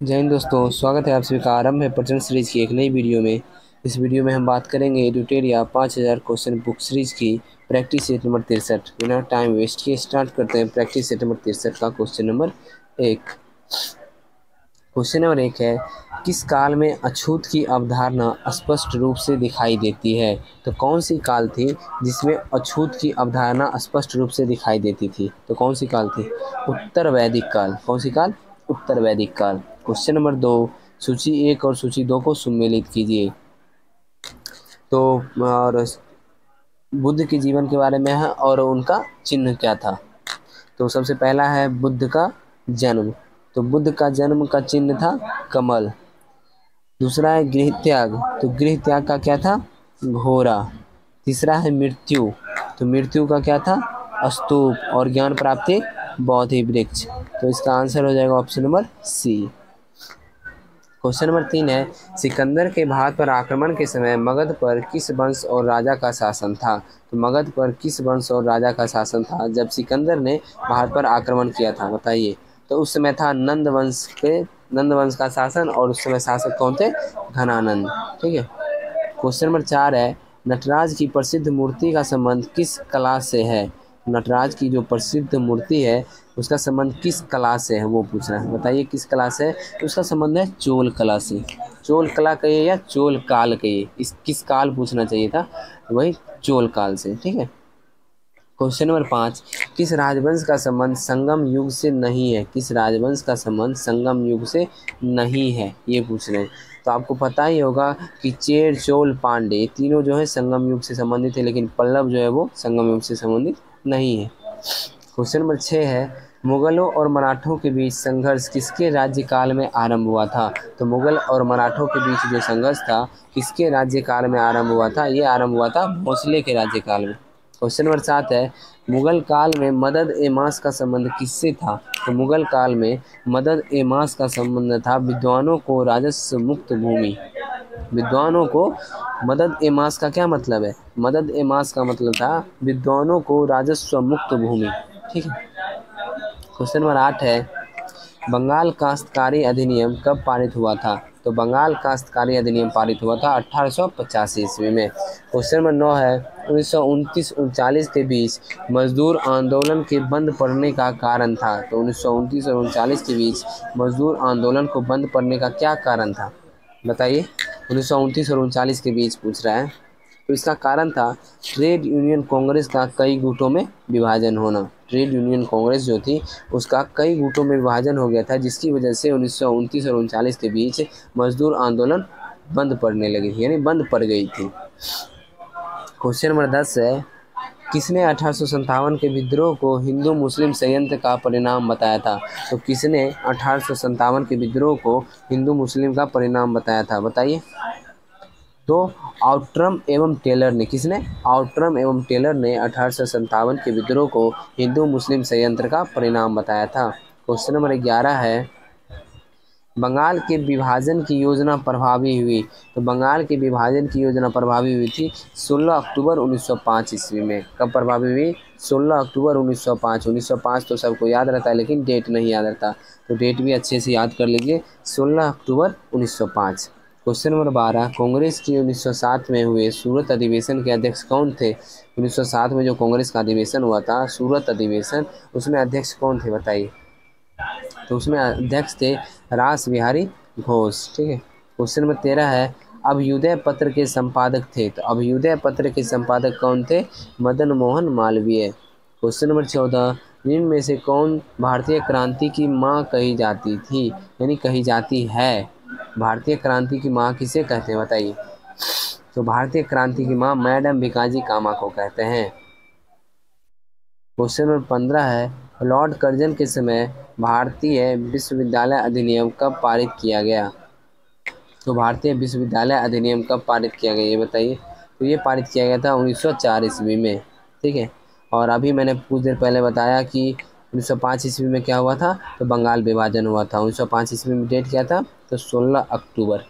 जय हिंद दोस्तों, स्वागत है आप सभी का। आरंभ है प्रचलन सीरीज की एक नई वीडियो में। इस वीडियो में हम बात करेंगे एडुटेरिया 5000 क्वेश्चन बुक सीरीज की प्रैक्टिस सेट नंबर 63। बिना टाइम वेस्ट किए स्टार्ट करते हैं प्रैक्टिस सेट नंबर 63 का क्वेश्चन नंबर 1। क्वेश्चन नंबर 1 है, किस काल में अछूत की अवधारणा स्पष्ट रूप से दिखाई देती है? तो कौन सी काल थी जिसमें अछूत की अवधारणा स्पष्ट रूप से दिखाई देती थी? तो कौन सी काल थी? उत्तर वैदिक काल। कौन सी काल? उत्तर वैदिक काल। क्वेश्चन नंबर 2, सूची 1 और सूची 2 को सुमेलित कीजिए। तो और बुद्ध के जीवन के बारे में है और उनका चिन्ह क्या था। तो सबसे पहला है बुद्ध का जन्म। तो बुद्ध का जन्म का चिन्ह था कमल। दूसरा है गृह त्याग। तो गृह त्याग का क्या था? घोड़ा। तीसरा है मृत्यु। तो मृत्यु का क्या था? स्तूप। और ज्ञान प्राप्ति बोधि वृक्ष। तो इसका आंसर हो जाएगा option number C. Question number 3 है, सिकंदर के भारत पर आक्रमण के समय मगध पर किस वंश और राजा का शासन था? तो मगध पर किस वंश और राजा का शासन था जब सिकंदर ने भारत पर आक्रमण किया था? बताइए। तो उस समय था नंद वंश का शासन, और उस समय शासक कौन थे? घनानंद। ठीक है। क्वेश्चन नंबर 4 है, नटराज की प्रसिद्ध मूर्ति का संबंध किस कला से है? नटराज की जो प्रसिद्ध मूर्ति है उसका संबंध किस कला से है, वो पूछ रहा है। बताइए किस कला से है? तो उसका संबंध है चोल कला से। चोल कला कहिए या चोल काल कहिए, इस किस काल पूछना चाहिए था, वही चोल काल से। ठीक है। क्वेश्चन नंबर 5, किस राजवंश का संबंध संगम युग से नहीं है? किस राजवंश का संबंध संगम युग से नहीं है, ये पूछ रहे हैं। तो आपको पता ही होगा कि चेर, चोल, पांडे तीनों जो है संगम युग से संबंधित है, लेकिन पल्लव जो है वो संगम युग से संबंधित नहीं है। क्वेश्चन नंबर 6 है, मुगलों और मराठों के बीच संघर्ष किसके राज्यकाल में आरंभ हुआ था? तो मुगल और मराठों के बीच जो संघर्ष था किसके राज्यकाल में आरंभ हुआ था? ये आरंभ हुआ था भोसले के राज्यकाल में। क्वेश्चन नंबर 7 है, मुगल काल में मदद ए मास का संबंध किससे था? तो मुगल काल में मदद ए मास का संबंध था विद्वानों को राजस्व मुक्त भूमि। विद्वानों को मदद ए मास का क्या मतलब है? मदद ए मास का मतलब था विद्वानों को राजस्व मुक्त भूमि। ठीक है। क्वेश्चन नंबर 8 है, बंगाल काश्तकारी अधिनियम कब पारित हुआ था? तो बंगाल काश्तकारी अधिनियम पारित हुआ था 1885 ईस्वी में। क्वेश्चन नंबर 9 है, 1929-39 के बीच मजदूर आंदोलन के बंद पड़ने का कारण था? तो 1929 और 39 के बीच मजदूर आंदोलन को बंद पड़ने का क्या कारण था? बताइए। 1929 और 39 के बीच पूछ रहा है। तो इसका कारण था ट्रेड यूनियन कांग्रेस का कई गुटों में विभाजन होना। ट्रेड यूनियन कांग्रेस जो थी उसका कई गुटों में विभाजन हो गया था, जिसकी वजह से 1929 और 39 के बीच मजदूर आंदोलन बंद पड़ने लगी थी, यानी बंद पड़ गई थी। क्वेश्चन नंबर 10 है, किसने 1857 के विद्रोह को हिंदू मुस्लिम संयंत्र का परिणाम बताया था? तो किसने 1857 के विद्रोह को हिंदू मुस्लिम का परिणाम बताया था? बताइए। तो आउट्रम एवं टेलर ने। किसने? आउट्रम एवं टेलर ने 1857 के विद्रोह को हिंदू मुस्लिम संयंत्र का परिणाम बताया था। क्वेश्चन नंबर 11 है, बंगाल के विभाजन की योजना प्रभावी हुई। तो बंगाल के विभाजन की योजना प्रभावी हुई थी 16 अक्टूबर 1905 ईस्वी में। कब प्रभावी हुई? 16 अक्टूबर 1905। 1905 तो सबको याद रहता है, लेकिन डेट नहीं याद रहता, तो डेट भी अच्छे से याद कर लीजिए, 16 अक्टूबर 1905। क्वेश्चन नंबर 12, कांग्रेस की 1907 में हुए सूरत अधिवेशन के अध्यक्ष कौन थे? 1907 में जो कांग्रेस का अधिवेशन हुआ था, सूरत अधिवेशन, उसमें अध्यक्ष कौन थे? बताइए। तो उसमें अध्यक्ष थे रास बिहारी घोष। ठीक है। क्वेश्चन नंबर 13 है, अभ्युदय पत्र के संपादक थे। तो अभ्युदय पत्र के संपादक कौन थे? मदन मोहन मालवीय। क्वेश्चन नंबर 14, निम्न में से कौन भारतीय क्रांति की माँ कही जाती थी, यानी कही जाती है? भारतीय क्रांति की माँ किसे कहते हैं? बताइए। तो भारतीय क्रांति की माँ मैडम भिकाजी कामा को कहते हैं। क्वेश्चन नंबर 15 है, लॉर्ड कर्जन के समय भारतीय विश्वविद्यालय अधिनियम कब पारित किया गया? तो भारतीय विश्वविद्यालय अधिनियम कब पारित किया गया, ये बताइए। तो ये पारित किया गया था 1904 ईस्वी में। ठीक है। और अभी मैंने कुछ देर पहले बताया कि 1905 ईस्वी में क्या हुआ था? तो बंगाल विभाजन हुआ था। 1905 ईस्वी में डेट क्या था? तो 16 अक्टूबर।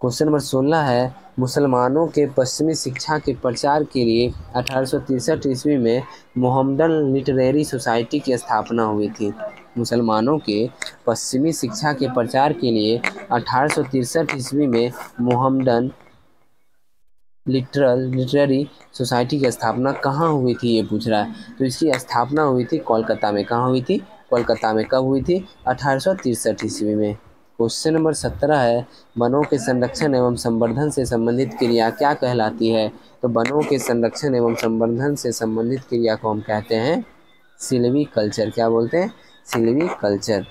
क्वेश्चन नंबर 16 है, मुसलमानों के पश्चिमी शिक्षा के प्रचार के लिए 1863 ईस्वी में मोहम्मदन लिटरेरी सोसाइटी की स्थापना हुई थी। मुसलमानों के पश्चिमी शिक्षा के प्रचार के लिए 1863 ईस्वी में मोहम्मदन लिटरेरी सोसाइटी की स्थापना कहाँ हुई थी, ये पूछ रहा है। तो इसकी स्थापना हुई थी कोलकाता में। कहाँ हुई थी? कोलकाता में। कब हुई थी? 1863 ईस्वी में। क्वेश्चन नंबर 17 है, वनों के संरक्षण एवं संवर्धन से संबंधित क्रिया क्या कहलाती है? तो वनों के संरक्षण एवं संवर्धन से संबंधित क्रिया को हम कहते हैं सिल्वीकल्चर। क्या बोलते हैं? सिल्वीकल्चर।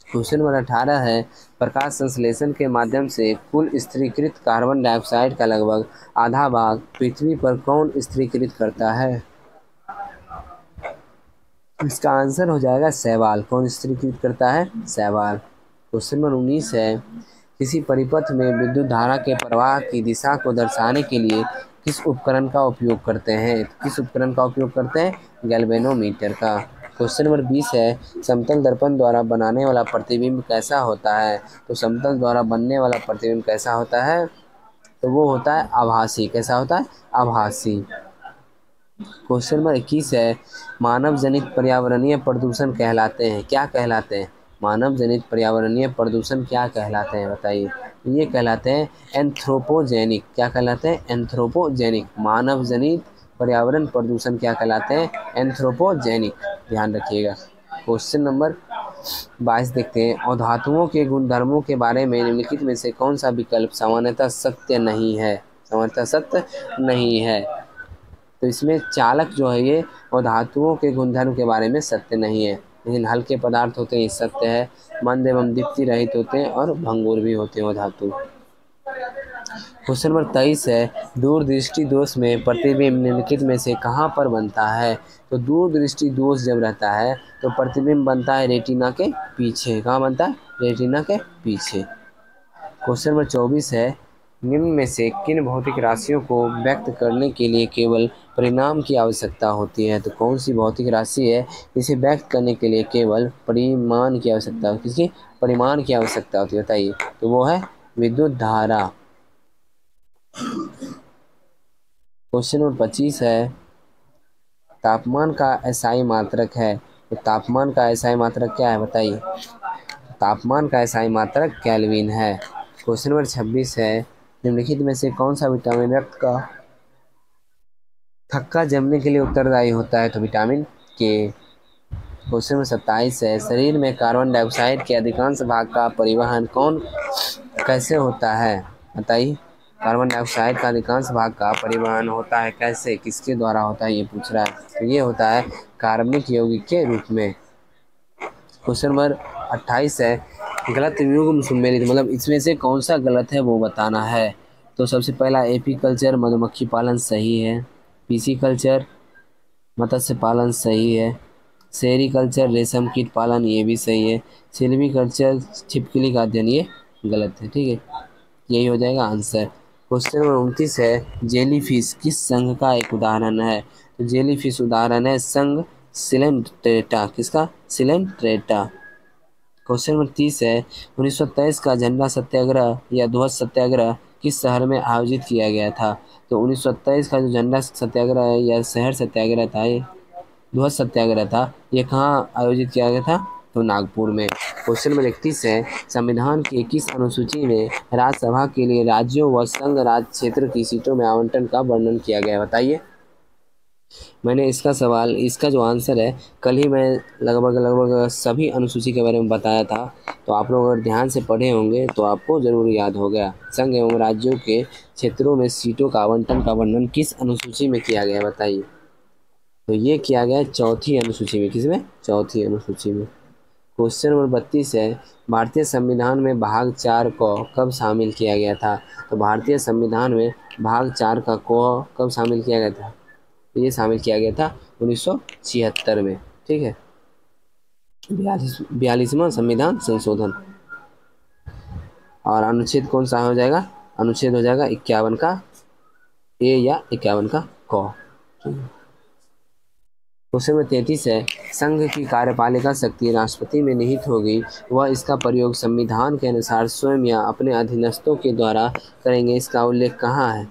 क्वेश्चन नंबर 18 है, प्रकाश संश्लेषण के माध्यम से कुल स्थिरीकृत कार्बन डाइऑक्साइड का लगभग आधा भाग पृथ्वी पर कौन स्थिरीकृत करता है? इसका आंसर हो जाएगा शैवाल। कौन स्थिरीकृत करता है? शैवाल। क्वेश्चन नंबर 19 है, किसी परिपथ में विद्युत धारा के प्रवाह की दिशा को दर्शाने के लिए किस उपकरण का उपयोग करते हैं? किस उपकरण का उपयोग करते हैं? गैल्वेनोमीटर का। क्वेश्चन नंबर 20 है, समतल दर्पण द्वारा बनाने वाला प्रतिबिंब कैसा होता है? तो समतल द्वारा बनने वाला प्रतिबिंब कैसा होता है? तो वो होता है आभासी। कैसा होता है? आभासी। क्वेश्चन नंबर 21 है, मानव जनित पर्यावरणीय प्रदूषण कहलाते हैं, क्या कहलाते हैं? मानव जनित पर्यावरणीय प्रदूषण क्या कहलाते हैं, बताइए। ये कहलाते हैं एंथ्रोपोजेनिक। क्या कहलाते हैं? एंथ्रोपोजेनिक। मानव जनित पर्यावरण प्रदूषण क्या कहलाते हैं? एंथ्रोपोजेनिक। ध्यान रखिएगा। क्वेश्चन नंबर 22 देखते हैं, अधातुओं के गुणधर्मों के बारे में निम्नलिखित में से कौन सा विकल्प सामान्यतः सत्य नहीं है? सामान्यतः सत्य नहीं है। तो इसमें चालक जो है ये और धातुओं के गुणधर्म के बारे में सत्य नहीं है, लेकिन हल्के पदार्थ होते हैं ये सत्य है, मंद एवं दीप्ति रहित होते हैं और भंगुर भी होते हैं धातु। क्वेश्चन नंबर 23 है, दूरदृष्टि दोष में प्रतिबिंब निम्नलिखित में से कहाँ पर बनता है? तो दूरदृष्टि दोष जब रहता है तो प्रतिबिंब बनता है रेटिना के पीछे। कहाँ बनता है? रेटिना के पीछे। क्वेश्चन नंबर 24 है, निम्न में से किन भौतिक राशियों को व्यक्त करने के लिए केवल परिमाण की आवश्यकता होती है? तो कौन सी भौतिक राशि है इसे व्यक्त करने के लिए केवल परिमाण की आवश्यकता होती है? किसकी? परिमाण की आवश्यकता होती है, बताइए। तो वो है विद्युत धारा। क्वेश्चन नंबर 25 है, तापमान का एसआई मात्रक है। तो तापमान का एसआई मात्रक क्या है, बताइए। तापमान का एसआई मात्रक केल्विन है। क्वेश्चन नंबर 26 है, निम्नलिखित में से कौन सा विटामिन रक्त का थक्का जमने के लिए उत्तरदायी होता है? तो विटामिन के। क्वेश्चन नंबर 27 है, शरीर में कार्बन डाइऑक्साइड के अधिकांश भाग का परिवहन कैसे होता है, बताइए। कार्बन डाइऑक्साइड का अधिकांश भाग का परिवहन होता है कैसे? किसके द्वारा होता है, ये पूछ रहा है। तो ये होता है कार्बनिक यौगिक के रूप में। क्वेश्चन नंबर 28 है, गलत युग्म सम्मिलित, मतलब इसमें से कौन सा गलत है वो बताना है। तो सबसे पहला एपीकल्चर मधुमक्खी पालन सही है, पीसीकल्चर मत्स्य पालन सही है, सेरीकल्चर रेशम कीट पालन ये भी सही है, सिल्वीकल्चर छिपकली का अध्ययन ये गलत है। ठीक है, यही हो जाएगा आंसर। क्वेश्चन नंबर 29 है, जेलीफिश किस संघ का एक उदाहरण है? तो जेलीफिश उदाहरण है संघ सिलेंट्रेटा। किसका? सिलेंट्रेटा। क्वेश्चन नंबर 30 है, 1923 का झंडा सत्याग्रह या ध्वज सत्याग्रह किस शहर में आयोजित किया गया था? तो 1923 का जो झंडा सत्याग्रह है या शहर सत्याग्रह था, ये ध्वज सत्याग्रह था, ये कहाँ आयोजित किया गया था? तो नागपुर में। क्वेश्चन नंबर 31 है, संविधान की किस अनुसूची में राज्यसभा के लिए राज्यों व संघ राज्य क्षेत्र की सीटों में आवंटन का वर्णन किया गया है, बताइए। मैंने इसका जो आंसर है कल ही मैं लगभग सभी अनुसूची के बारे में बताया था, तो आप लोग अगर ध्यान से पढ़े होंगे तो आपको ज़रूर याद हो गया। संघ एवं राज्यों के क्षेत्रों में सीटों का आवंटन का वर्णन किस अनुसूची में किया गया, बताइए। तो ये किया गया चौथी अनुसूची में। किसमें? चौथी अनुसूची में। क्वेश्चन नंबर 32 है, भारतीय संविधान में भाग 4 को कब शामिल किया गया था? तो भारतीय संविधान में भाग 4 का को कब शामिल किया गया था? ये शामिल किया गया था 1976 में। ठीक है, 42वां संविधान संशोधन। और अनुच्छेद कौन सा हो जाएगा? अनुच्छेद हो जाएगा 51 का ए या 51 का क। क्वेश्चन नंबर 33 है, संघ की कार्यपालिका शक्ति राष्ट्रपति में निहित होगी, वह इसका प्रयोग संविधान के अनुसार स्वयं या अपने अधीनस्थों के द्वारा करेंगे, इसका उल्लेख कहाँ है?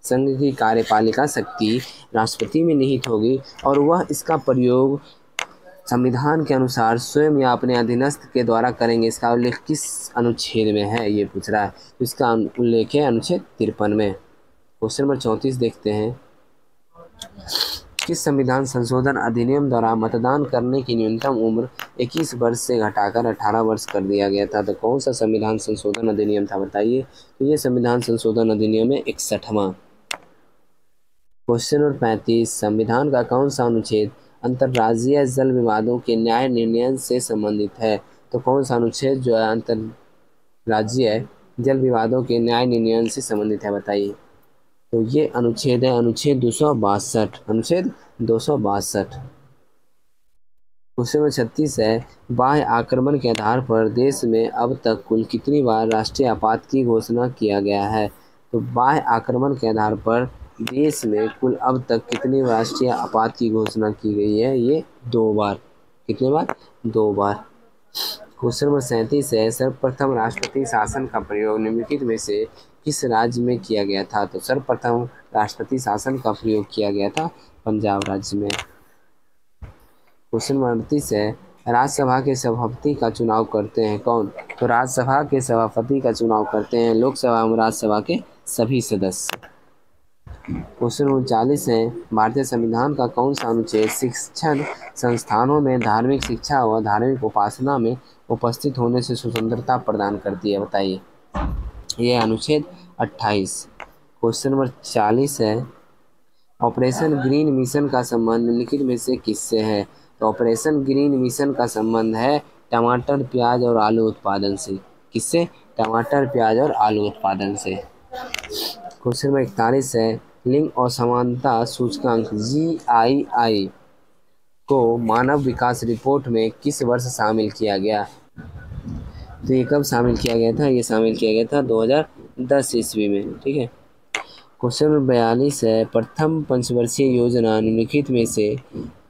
संघ की कार्यपालिका शक्ति राष्ट्रपति में निहित होगी और वह इसका प्रयोग संविधान के अनुसार स्वयं या अपने अधीनस्थ के द्वारा करेंगे, इसका उल्लेख किस अनुच्छेद में है, ये पूछ रहा है। तो इसका उल्लेख है अनुच्छेद 53 में। क्वेश्चन नंबर 34 देखते हैं। किस संविधान संशोधन अधिनियम द्वारा मतदान करने की न्यूनतम उम्र 21 वर्ष से घटाकर 18 वर्ष कर दिया गया था? तो कौन सा संविधान संशोधन अधिनियम था, बताइए। तो ये संविधान संशोधन अधिनियम है 61वां। Question number 35। संविधान का कौन सा अनुच्छेद अंतर्राज्यीय जल विवादों के न्याय निर्णय से संबंधित है? तो कौन सा अनुच्छेद जो है अंतर्राज्यीय जल विवादों के न्याय निर्णय से संबंधित है, बताइए। तो ये अनुच्छेद है अनुच्छेद 262। अनुच्छेद 262। क्वेश्चन नंबर 36 है। बाह्य आक्रमण के आधार पर देश में अब तक कुल कितनी बार राष्ट्रीय आपात की घोषणा किया गया है? तो बाह्य आक्रमण के आधार पर देश में कुल अब तक कितनी राष्ट्रीय आपात की घोषणा की गई है? ये 2 बार। कितने बार? 2 बार। क्वेश्चन नंबर 37 है। सर्वप्रथम राष्ट्रपति शासन का प्रयोग निम्नलिखित में से किस राज्य में किया गया था? तो सर्वप्रथम राष्ट्रपति शासन का प्रयोग किया गया था पंजाब राज्य में। क्वेश्चन नंबर 38 है। राज्यसभा के सभापति का चुनाव करते हैं कौन? तो राज्यसभा के सभापति का चुनाव करते हैं लोकसभा एवं राज्यसभा के सभी सदस्य। क्वेश्चन नंबर 40 है। भारतीय संविधान का कौन सा अनुच्छेद शिक्षण संस्थानों में धार्मिक शिक्षा व धार्मिक उपासना में उपस्थित होने से स्वतंत्रता प्रदान करती है, बताइए। यह अनुच्छेद 28। क्वेश्चन नंबर 40 है। ऑपरेशन ग्रीन मिशन का संबंध निम्नलिखित में से किससे है? तो ऑपरेशन ग्रीन मिशन का संबंध है टमाटर, प्याज और आलू उत्पादन से। किससे? टमाटर, प्याज और आलू उत्पादन से। क्वेश्चन नंबर 41 है। लिंग असमानता सूचकांक GII को मानव विकास रिपोर्ट में किस वर्ष शामिल किया गया? तो ये कब शामिल किया गया था? ये शामिल किया गया था 2010 ईस्वी में। ठीक है। क्वेश्चन नंबर 42 है। प्रथम पंचवर्षीय योजना निम्नलिखित में से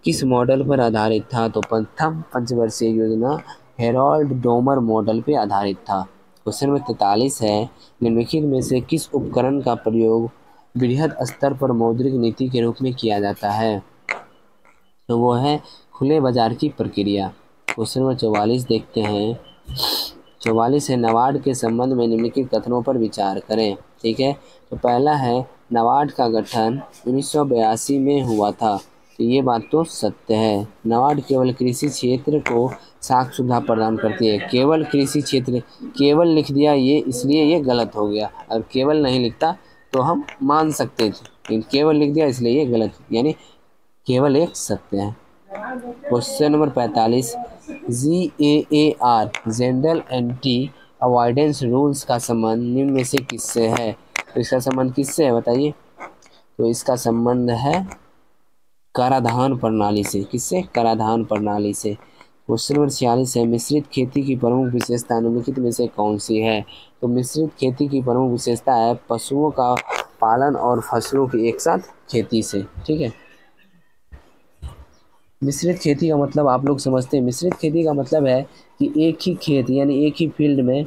किस मॉडल पर आधारित था? तो प्रथम पंचवर्षीय योजना हेरोल्ड डोमर मॉडल पर आधारित था। क्वेश्चन नंबर 43 है। निम्नलिखित में से किस उपकरण का प्रयोग बृहद स्तर पर मौद्रिक नीति के रूप में किया जाता है? तो वो है खुले बाजार की प्रक्रिया। क्वेश्चन नंबर 44 देखते हैं। 44 है। नाबार्ड के संबंध में निम्नलिखित कथनों पर विचार करें। ठीक है। तो पहला है नाबार्ड का गठन 1982 में हुआ था। तो ये बात तो सत्य है। नाबार्ड केवल कृषि क्षेत्र को साख सुविधा प्रदान करती है। केवल कृषि क्षेत्र, केवल लिख दिया ये, इसलिए ये गलत हो गया। अगर केवल नहीं लिखता तो हम मान सकते थे, लेकिन केवल लिख दिया इसलिए ये गलत, यानी केवल एक सत्य है। Question number 45। GAAR general anti avoidance rules का संबंध निम्न में से किससे है? तो इसका संबंध किससे है, बताइए। तो इसका संबंध है कराधान प्रणाली से। किससे? कराधान प्रणाली से। क्वेश्चन नंबर 46 है। मिश्रित खेती की प्रमुख विशेषता निम्नलिखित में से कौन सी है? तो मिश्रित खेती की प्रमुख विशेषता है पशुओं का पालन और फसलों की एक साथ खेती से। ठीक है। मिश्रित खेती का मतलब आप लोग समझते हैं। मिश्रित खेती का मतलब है कि एक ही खेत यानी एक ही फील्ड में,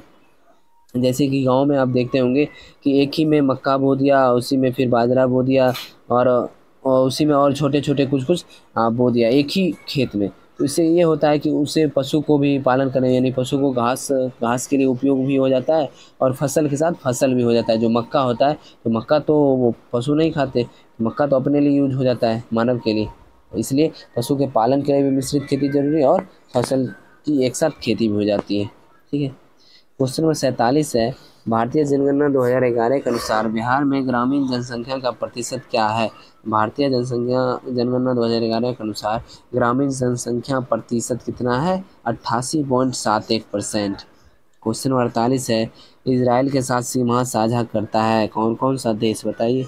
जैसे कि गांव में आप देखते होंगे कि एक ही में मक्का बो दिया, उसी में फिर बाजरा बो दिया और उसी में और छोटे छोटे कुछ बो दिया एक ही खेत में। तो इससे ये होता है कि उससे पशु को भी पालन करें, यानी पशु को घास के लिए उपयोग भी हो जाता है और फसल के साथ फसल भी हो जाता है। जो मक्का होता है, तो मक्का तो वो पशु नहीं खाते, मक्का तो अपने लिए यूज हो जाता है, मानव के लिए। इसलिए पशु के पालन के लिए भी मिश्रित खेती जरूरी है और फसल की एक साथ खेती भी हो जाती है। ठीक है। क्वेश्चन नंबर 47 है। भारतीय जनगणना 2011 के अनुसार बिहार में ग्रामीण जनसंख्या का प्रतिशत क्या है? भारतीय जनगणना 2011 के अनुसार ग्रामीण जनसंख्या प्रतिशत कितना है? 88.71%। क्वेश्चन नंबर 48 है। इजराइल के साथ सीमा साझा करता है कौन कौन सा देश, बताइए।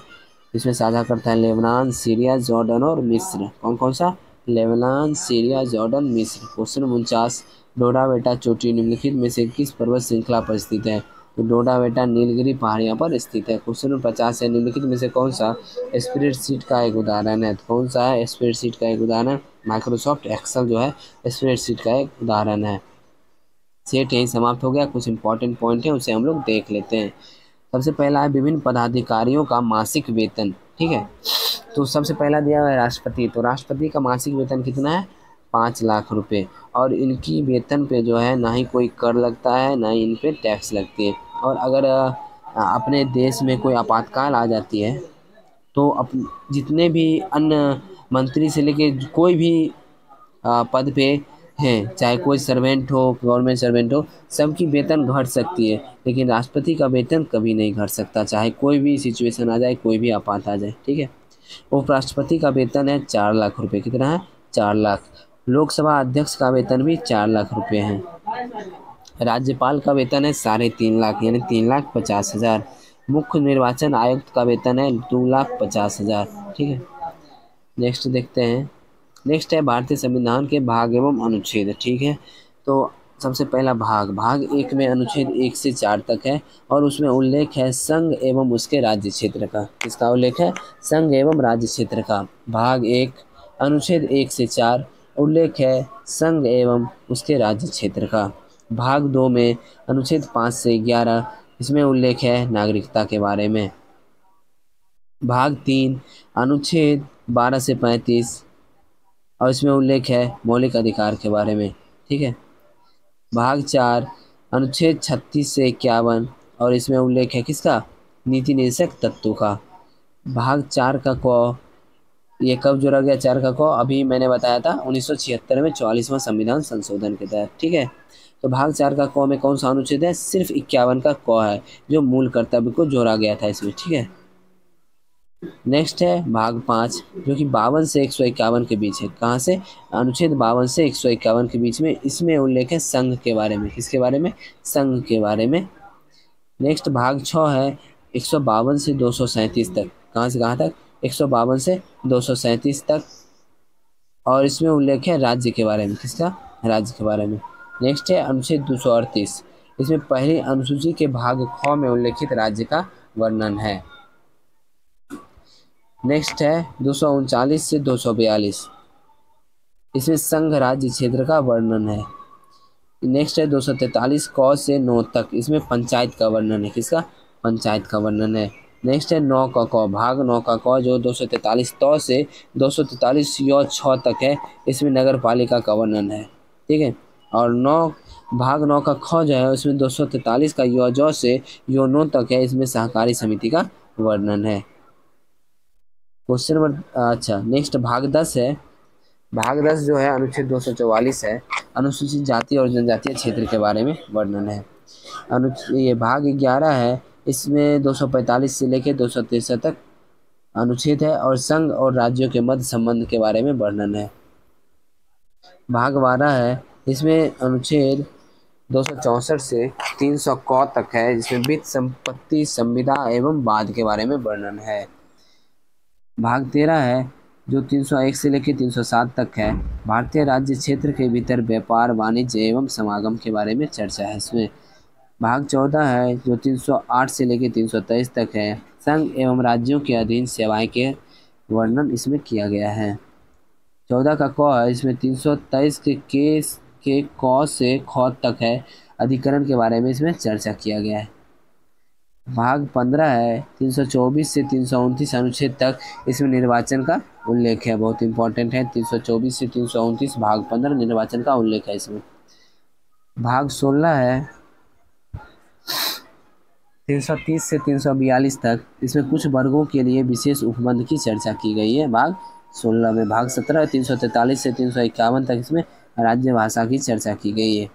इसमें साझा करता है लेबनान, सीरिया, जॉर्डन और मिस्र। कौन कौन सा? लेबनान, सीरिया, जॉर्डन, मिस्र। क्वेश्चन 49। डोडा बेटा चोटी निम्नलिखित में से किस पर्वत श्रृंखला पर स्थित है? तो डोडा बेटा नीलगिरी पहाड़ियों पर स्थित है। क्वेश्चन 50 है। निम्नलिखित में से कौन सा स्प्रेडशीट का एक उदाहरण है? तो कौन सा है स्प्रेडशीट का एक उदाहरण? माइक्रोसॉफ्ट एक्सेल जो है स्प्रेडशीट का एक उदाहरण है। सेट यही समाप्त हो गया। कुछ इंपॉर्टेंट पॉइंट है उसे हम लोग देख लेते हैं। सबसे पहला है विभिन्न पदाधिकारियों का मासिक वेतन। ठीक है। तो सबसे पहला दिया हुआ है राष्ट्रपति। तो राष्ट्रपति का मासिक वेतन कितना है? 5 लाख रुपए। और इनकी वेतन पे जो है ना ही कोई कर लगता है, ना ही इन पे टैक्स लगती है। और अगर अपने देश में कोई आपातकाल आ जाती है तो जितने भी अन्य मंत्री से लेके कोई भी पद पे हैं, चाहे कोई सर्वेंट हो, गवर्नमेंट सर्वेंट हो, सबकी वेतन घट सकती है, लेकिन राष्ट्रपति का वेतन कभी नहीं घट सकता, चाहे कोई भी सिचुएशन आ जाए, कोई भी आपात आ जाए। ठीक है। उपराष्ट्रपति का वेतन है 4 लाख रुपए। कितना है? 4 लाख। लोकसभा अध्यक्ष का वेतन भी 4 लाख रुपए है। राज्यपाल का वेतन है 3.5 लाख, यानी 3,50,000। मुख्य निर्वाचन आयुक्त का वेतन है 2,50,000। ठीक है। नेक्स्ट देखते हैं। नेक्स्ट है भारतीय संविधान के भाग एवं अनुच्छेद। ठीक है। तो सबसे पहला भाग 1 में अनुच्छेद 1 से 4 तक है, और उसमें उल्लेख है संघ एवं उसके राज्य क्षेत्र का। किसका उल्लेख है? संघ एवं राज्य क्षेत्र का। भाग 1 अनुच्छेद 1 से 4 उल्लेख है संघ एवं उसके राज्य क्षेत्र का। भाग 2 में अनुच्छेद 5 से 11, इसमें उल्लेख है नागरिकता के बारे में। भाग 3 अनुच्छेद 12 से 35, और इसमें उल्लेख है मौलिक अधिकार के बारे में। ठीक है। भाग 4 अनुच्छेद 36 से 51, और इसमें उल्लेख है किसका? नीति निर्देशक तत्वों का। भाग 4 का क, ये कब जोड़ा गया? 4 का क अभी मैंने बताया था 1976 में 44वां संविधान संशोधन के तहत। ठीक है। तो भाग 4 का क में कौन सा अनुच्छेद है? सिर्फ 51 का क है, जो मूल कर्तव्य को जोड़ा गया था इसमें। ठीक है। नेक्स्ट है भाग 5, जो कि 52 से 151 के बीच है। कहाँ से? अनुच्छेद 52 से 151 के बीच में। इसमें उल्लेख है संघ के बारे में। किसके बारे में? संघ के बारे में। नेक्स्ट भाग 6 है 152 से 237 तक। कहाँ से कहाँ तक? 152 से 237 तक, और इसमें उल्लेख है राज्य के बारे में। किसका? राज्य के बारे में। नेक्स्ट है अनुच्छेद 238, इसमें पहली अनुसूची के भाग ख में उल्लेखित राज्य का वर्णन है। नेक्स्ट है 239 से 242, इसमें संघ राज्य क्षेत्र का वर्णन है। नेक्स्ट है 243 क से 9 तक, इसमें पंचायत का वर्णन है। किसका? पंचायत का वर्णन है। नेक्स्ट है 9 का क, भाग 9 का क, जो 243 त से 243 य 6 तक है, इसमें नगर पालिका का वर्णन है। ठीक है। और भाग 9 का ख जो है उसमें 243 का य ज से य 9 तक है, इसमें सहकारी समिति का वर्णन है। क्वेश्चन नंबर अच्छा नेक्स्ट भाग 10 है। भाग 10 जो है अनुच्छेद 244 है, अनुसूचित जाति और जनजातीय क्षेत्र के बारे में वर्णन है। ये भाग 11 है, इसमें 245 से लेकर 263 तक अनुच्छेद है, और संघ और राज्यों के मध्य संबंध के बारे में वर्णन है। भाग 12 है, इसमें अनुच्छेद 264 से 300 क तक है, जिसमें वित्त, संपत्ति, संविदा एवं वाद के बारे में वर्णन है। भाग 13 है, जो 301 से लेकर 307 तक है, भारतीय राज्य क्षेत्र के भीतर व्यापार, वाणिज्य एवं समागम के बारे में चर्चा है इसमें। भाग 14 है, जो 308 से लेकर 323 तक है, संघ एवं राज्यों के अधीन सेवाएं के वर्णन इसमें किया गया है। 14 का क है, इसमें 323 के केस के क से ख तक है, अधिकरण के बारे में इसमें चर्चा किया गया है। भाग 15 है, 324 से 329 अनुच्छेद तक, इसमें निर्वाचन का उल्लेख है। बहुत इंपॉर्टेंट है। 324 से 329 भाग 15 निर्वाचन का उल्लेख है इसमें। भाग 16 है, 330 से 342 तक, इसमें कुछ वर्गों के लिए विशेष उपबंध की चर्चा की गई है भाग 16 में। भाग 17 343 से 351 तक, इसमें राज्य भाषा की चर्चा की गई है।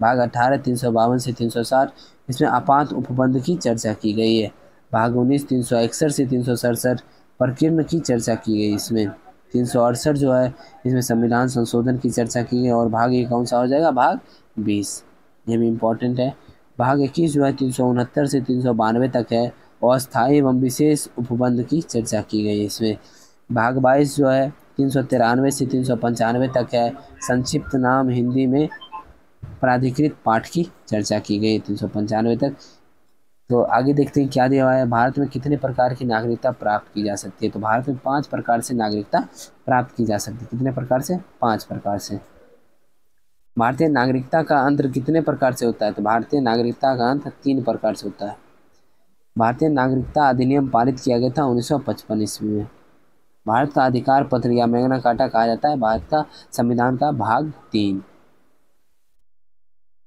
भाग 18 352 से 360, इसमें आपात उपबंध की चर्चा की गई है। भाग 19 361 से 367 प्रकीर्ण की चर्चा की गई इसमें। 368 जो है, इसमें संविधान संशोधन की चर्चा की गई। और भाग ये कौन सा हो जाएगा? भाग 20, ये भी इम्पोर्टेंट है। भाग 21 जो है 369 से 392 तक है, अस्थायी एवं विशेष उपबंध की चर्चा की गई इसमें। भाग 22 जो है 393 से 395 तक है, संक्षिप्त नाम हिंदी में प्राधिकृत पाठ की चर्चा की गई 395 तक। तो आगे देखते हैं क्या दिया हुआ है। भारत में कितने प्रकार की नागरिकता प्राप्त की जा सकती है? तो भारत में 5 प्रकार से नागरिकता प्राप्त की जा सकती है। कितने प्रकार से? 5 प्रकार से। भारतीय नागरिकता का अंत कितने प्रकार से होता है? तो भारतीय नागरिकता का अंत 3 प्रकार से होता है। भारतीय नागरिकता अधिनियम पारित किया गया था 1955 ईस्वी में। भारत का अधिकार पत्र या मैग्ना कार्टा कहा जाता है भारत का संविधान का भाग 3।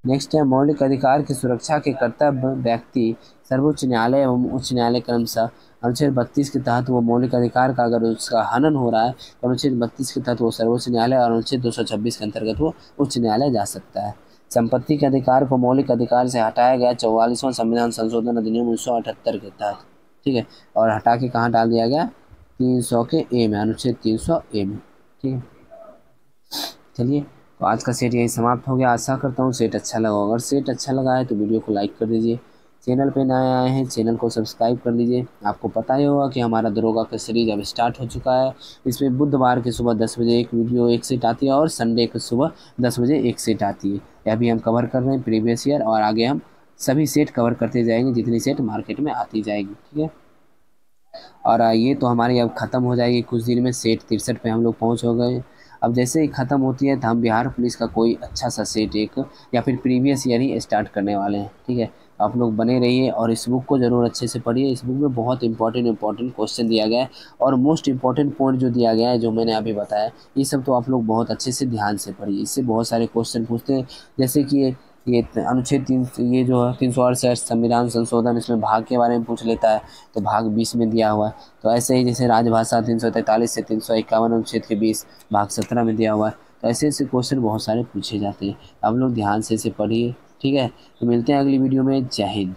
नेक्स्ट है मौलिक अधिकार की सुरक्षा के कर्तव्य व्यक्ति सर्वोच्च न्यायालय एवं उच्च न्यायालय क्रमशः अनुच्छेद 32 के तहत वो मौलिक अधिकार का अगर उसका हनन हो रहा है तो अनुच्छेद 32 के तहत वो सर्वोच्च न्यायालय और अनुच्छेद 226 के अंतर्गत वो उच्च न्यायालय जा सकता है। संपत्ति के अधिकार को मौलिक अधिकार से हटाया गया 44वां संविधान संशोधन अधिनियम 1978 के तहत, ठीक है, और हटा के कहाँ डाल दिया गया 300 के ए में, अनुच्छेद 300 ए में, ठीक है। चलिए तो आज का सेट यही समाप्त हो गया। आशा करता हूँ सेट अच्छा लगा। अगर सेट अच्छा लगा है तो वीडियो को लाइक कर दीजिए, चैनल पे नए आए हैं चैनल को सब्सक्राइब कर लीजिए। आपको पता ही होगा कि हमारा दरोगा का सीरीज अब स्टार्ट हो चुका है। इसमें बुधवार के सुबह 10 बजे एक वीडियो एक सेट आती है और संडे को सुबह 10 बजे एक सेट आती है। यह भी हम कवर कर रहे हैं प्रीवियस ईयर, और आगे हम सभी सेट कवर करते जाएंगे जितनी सेट मार्केट में आती जाएगी, ठीक है। और ये तो हमारी अब ख़त्म हो जाएगी कुछ दिन में। सेट 63 पे हम लोग पहुँच हो गए। अब जैसे ही ख़त्म होती है तो हम बिहार पुलिस का कोई अच्छा सा सेट एक या फिर प्रीवियस ईयर ही स्टार्ट करने वाले हैं, ठीक है। आप लोग बने रहिए और इस बुक को ज़रूर अच्छे से पढ़िए। इस बुक में बहुत इंपॉर्टेंट क्वेश्चन दिया गया है और मोस्ट इंपॉर्टेंट पॉइंट जो दिया गया है जो मैंने अभी बताया, ये सब तो आप लोग बहुत अच्छे से ध्यान से पढ़िए। इससे बहुत सारे क्वेश्चन पूछते हैं, जैसे कि ये अनुच्छेद 3 ये जो है 368 संविधान संशोधन, इसमें भाग के बारे में पूछ लेता है तो भाग 20 में दिया हुआ है। तो ऐसे ही जैसे राजभाषा 343 से 351 अनुच्छेद के 20 भाग 17 में दिया हुआ है। तो ऐसे ऐसे क्वेश्चन बहुत सारे पूछे जाते हैं। आप लोग ध्यान से इसे पढ़िए, ठीक है। तो मिलते हैं अगली वीडियो में। जय हिंद।